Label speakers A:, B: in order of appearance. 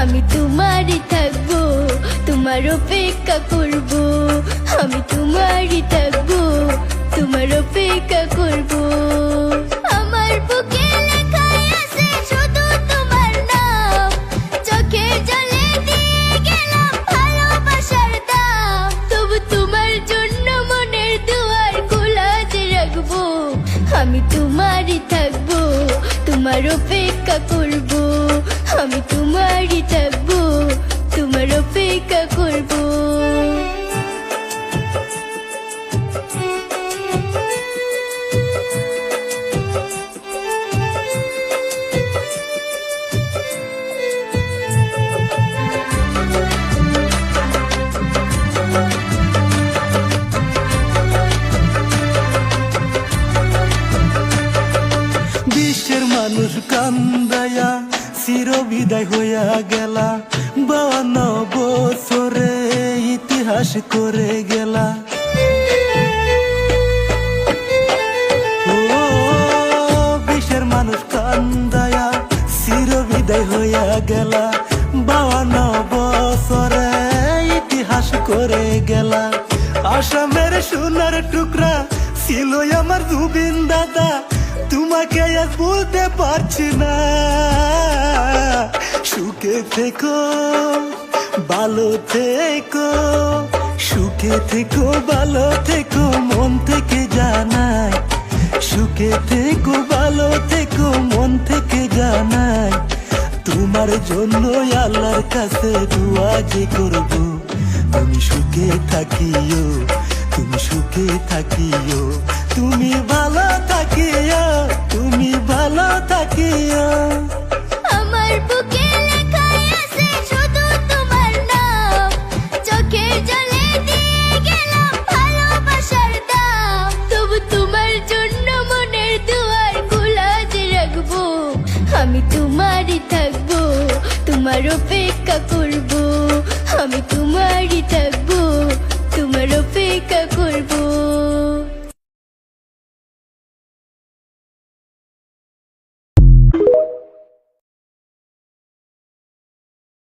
A: আমি তোমারই থাকবো, তোমার অপেক্ষা করবো। আমি তোমারই থাকবো, তোমার অপেক্ষা করবো। আমার বুকে লেখাই আছে শুধু তোমার নাম, চোখের জলে দিয়ে গেলাম ভালোবাসার দাম। তবু তোমার জন্য মনের দুয়ার খোলা যে রাখবো। আমি তোমারই থাকবো, তোমার অপেক্ষা করবো। আমি তোমারই থাকবো, তোমার অপেক্ষা করবো।
B: বিশ্বের মানুষ কান্দায়া চির বিদায় হইয়া গেলা, 52 বছরে ইতিহাস করে গেলা। ও বিশ্বের মানুষ কান্দায়া চির বিদায় হইয়া গেলা, 52 বছরে ইতিহাস করে গেলা। আসামের সোনার টুকরা ছিল আমার জুবিন দাদা, তোমাকে আজ বলতে পারছি না। সুখে থেকো, ভালো থেকো, সুখে থেকো, ভালো থেকো, মন থেকে জানাই। সুখে থেকো, ভালো থেকো, মন থেকে জানাই। তোমার জন্য আল্লাহর কাছে দোয়া যে করব, তুমি সুখে থাকিও, তুমি সুখে থাকিও, তুমি ভালো থাকিও, তুমি ভালো থাকিও।
A: আমার বুকে লেখাই আছে শুধু তোমার নাম, চোখের জলে দিয়ে গেলাম ভালোবাসার দাম। তবু তোমার জন্য মনের দুয়ার খোলা যে রাখবো। আমি তোমারই থাকবো, তোমার অপেক্ষা করবো। আমি তোমারই থাকবো,